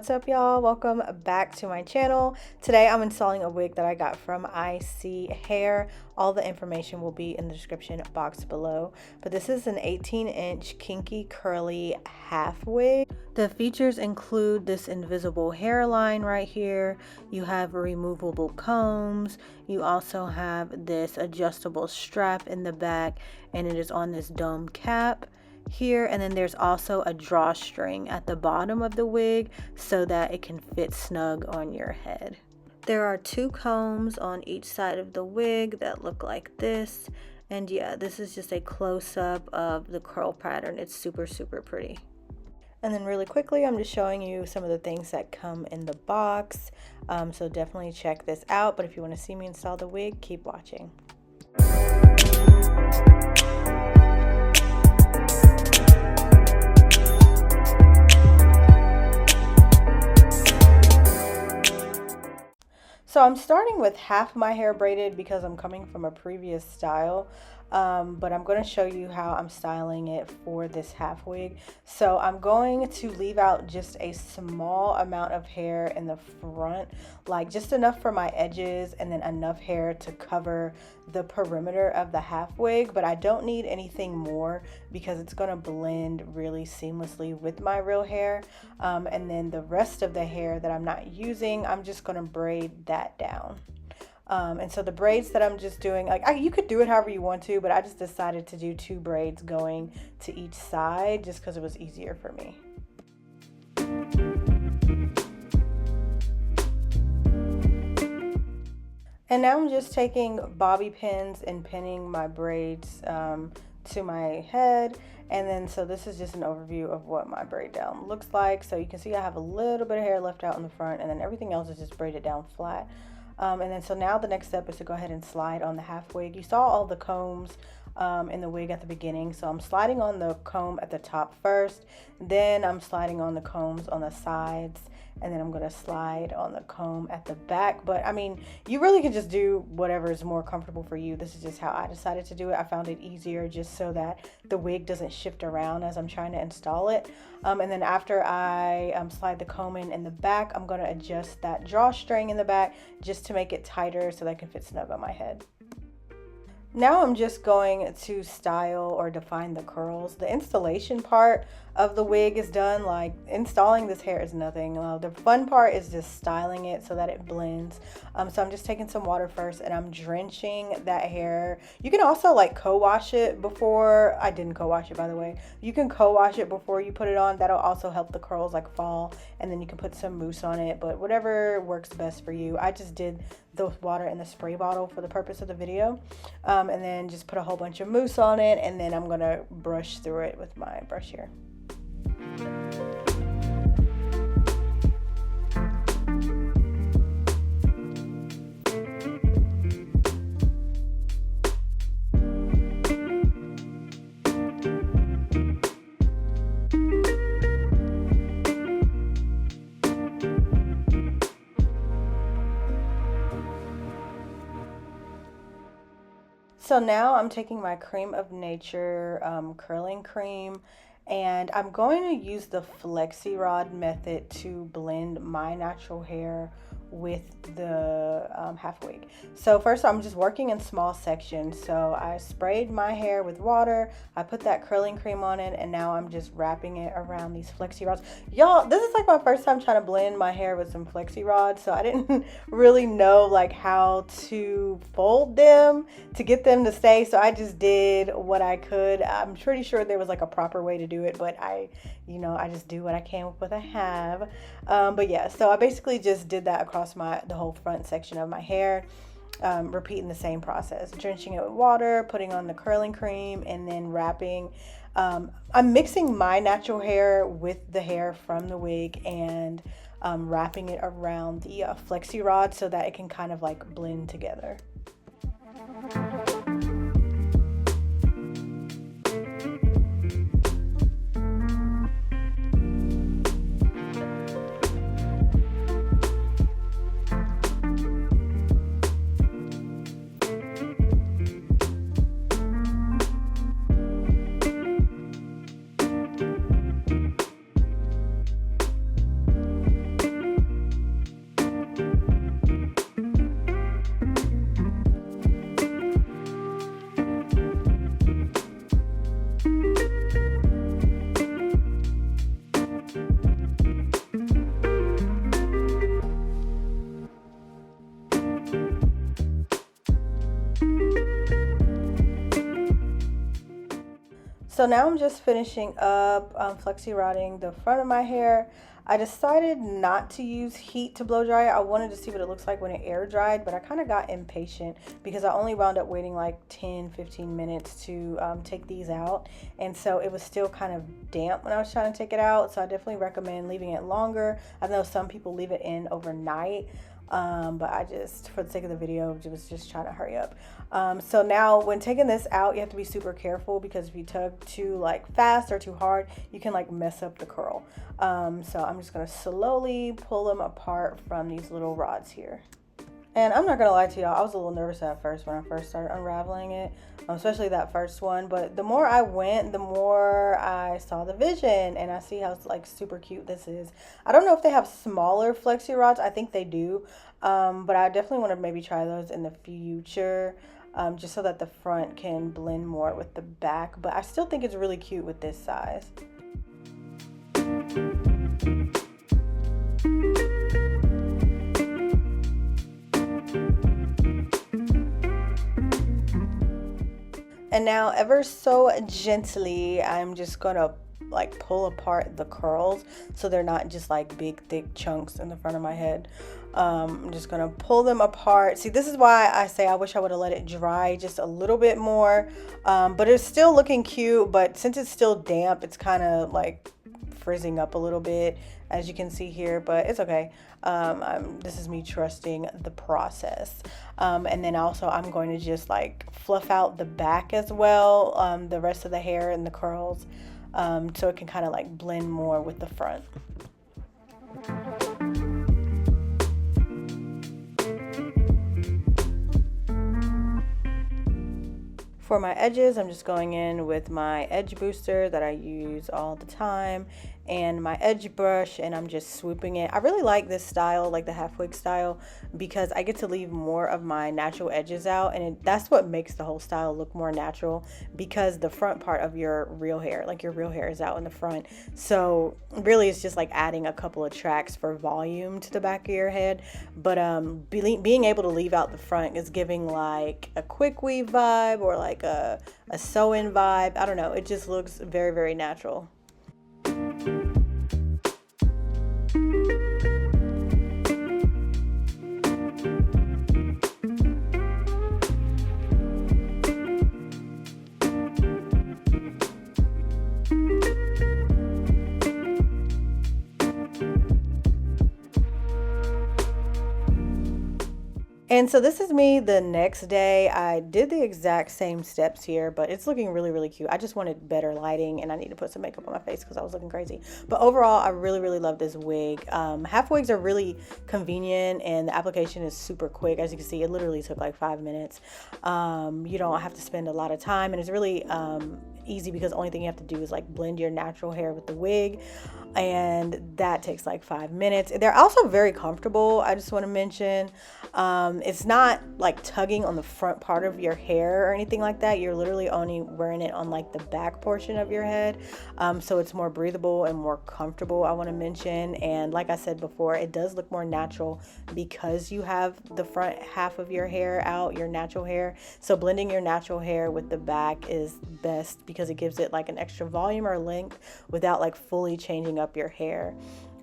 What's up, y'all? Welcome back to my channel. Today I'm installing a wig that I got from ISEE Hair. All the information will be in the description box below. But this is an 18-inch kinky curly half wig. The features include this invisible hairline right here. You have removable combs. You also have this adjustable strap in the back, and it is on this dome cap here, and then there's also a drawstring at the bottom of the wig so that it can fit snug on your head. There are two combs on each side of the wig that look like this, and yeah, this is just a close-up of the curl pattern. It's super pretty. And then really quickly, I'm just showing you some of the things that come in the box, so definitely check this out. But if you want to see me install the wig, keep watching. So I'm starting with half my hair braided because I'm coming from a previous style, but I'm going to show you how I'm styling it for this half wig. So I'm going to leave out just a small amount of hair in the front, like just enough for my edges and then enough hair to cover the perimeter of the half wig, but I don't need anything more because it's going to blend really seamlessly with my real hair. And then the rest of the hair that I'm not using, I'm just going to braid that down. And so the braids that I'm just doing, like you could do it however you want to, but I just decided to do 2 braids going to each side just because it was easier for me. And now I'm just taking bobby pins and pinning my braids to my head. And then so this is just an overview of what my braid down looks like. So you can see I have a little bit of hair left out in the front, and then everything else is just braided down flat. And then so now the next step is to go ahead and slide on the half wig. You saw all the combs in the wig at the beginning, so I'm sliding on the comb at the top first, then I'm sliding on the combs on the sides, and then I'm going to slide on the comb at the back. But I mean, you really can just do whatever is more comfortable for you. This is just how I decided to do it. I found it easier just so that the wig doesn't shift around as I'm trying to install it. And then after I slide the comb in the back, I'm going to adjust that drawstring in the back just to make it tighter so that it can fit snug on my head. Now I'm just going to style or define the curls. The installation part of the wig is done. Like, installing this hair is nothing. The fun part is just styling it so that it blends. So I'm just taking some water first and I'm drenching that hair. You can also like co-wash it before. I didn't co-wash it, by the way. You can co-wash it before you put it on. That'll also help the curls like fall, and then you can put some mousse on it, but whatever works best for you. I just did the water in the spray bottle for the purpose of the video, and then just put a whole bunch of mousse on it, and then I'm gonna brush through it with my brush here. So now I'm taking my Cream of Nature curling cream, and I'm going to use the flexi rod method to blend my natural hair with the half wig. So first I'm just working in small sections. So I sprayed my hair with water, I put that curling cream on it, and now I'm just wrapping it around these flexi rods. Y'all, this is like my first time trying to blend my hair with some flexi rods, so I didn't really know like how to fold them to get them to stay, so I just did what I could. I'm pretty sure there was like a proper way to do it, but I just do what I can with what I have. But yeah, so I basically just did that across the whole front section of my hair, repeating the same process, drenching it with water, putting on the curling cream, and then wrapping. I'm mixing my natural hair with the hair from the wig and wrapping it around the flexi rod so that it can kind of like blend together. So now I'm just finishing up flexi rotting the front of my hair. I decided not to use heat to blow dry it. I wanted to see what it looks like when it air dried, but I kind of got impatient because I only wound up waiting like 10-15 minutes to take these out, and so it was still kind of damp when I was trying to take it out. So I definitely recommend leaving it longer. I know some people leave it in overnight, but I just, for the sake of the video, was just trying to hurry up. So now when taking this out, you have to be super careful because if you tug too like fast or too hard, you can like mess up the curl. So I'm just gonna slowly pull them apart from these little rods here. And I'm not gonna lie to y'all, I was a little nervous at first when I first started unraveling it, especially that first one. But the more I went, the more I saw the vision, and I see how like super cute this is. I don't know if they have smaller flexi rods. I think they do, but I definitely want to maybe try those in the future, just so that the front can blend more with the back. But I still think it's really cute with this size. And now ever so gently, I'm just gonna like pull apart the curls so they're not just like big thick chunks in the front of my head. I'm just gonna pull them apart. See, this is why I say I wish I would have let it dry just a little bit more, but it's still looking cute. But since it's still damp, it's kind of like frizzing up a little bit, as you can see here, but it's okay. This is me trusting the process. And then also I'm going to just like fluff out the back as well, the rest of the hair and the curls, so it can kind of like blend more with the front. For my edges, I'm just going in with my edge booster that I use all the time and my edge brush, and I'm just swooping it. I really like this style, like the half wig style, because I get to leave more of my natural edges out, and that's what makes the whole style look more natural, because the front part of your real hair, like your real hair, is out in the front. So really it's just like adding a couple of tracks for volume to the back of your head, but being able to leave out the front is giving like a quick weave vibe or like a sew-in vibe. I don't know, it just looks very, very natural. And so this is me the next day. I did the exact same steps here, but it's looking really, really cute. I just wanted better lighting, and I need to put some makeup on my face because I was looking crazy. But overall, I really, really love this wig. Half wigs are really convenient, and the application is super quick. As you can see, it literally took like 5 minutes. You don't have to spend a lot of time, and it's really easy because the only thing you have to do is like blend your natural hair with the wig, and that takes like 5 minutes. They're also very comfortable. I just want to mention, it's not like tugging on the front part of your hair or anything like that. You're literally only wearing it on like the back portion of your head, so it's more breathable and more comfortable, I want to mention. And like I said before, it does look more natural because you have the front half of your hair out, your natural hair. So blending your natural hair with the back is best because it gives it like an extra volume or length without like fully changing up your hair.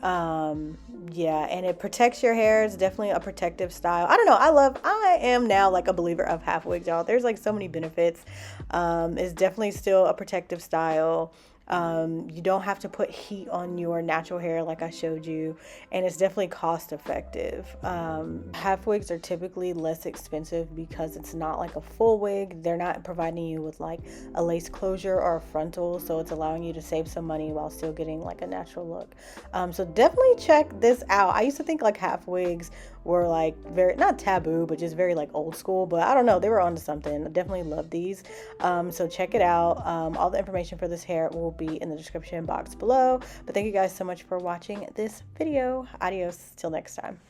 Yeah, and it protects your hair. It's definitely a protective style. I don't know, I am now like a believer of half wigs, y'all. There's like so many benefits. It's definitely still a protective style. You don't have to put heat on your natural hair like I showed you, and it's definitely cost effective. Half wigs are typically less expensive because it's not like a full wig. They're not providing you with like a lace closure or a frontal, so it's allowing you to save some money while still getting like a natural look. So definitely check this out. I used to think like half wigs were like very, not taboo, but just very like old school, but I don't know, they were onto something. I definitely love these. So check it out. All the information for this hair will be in the description box below. But thank you guys so much for watching this video. Adios till next time.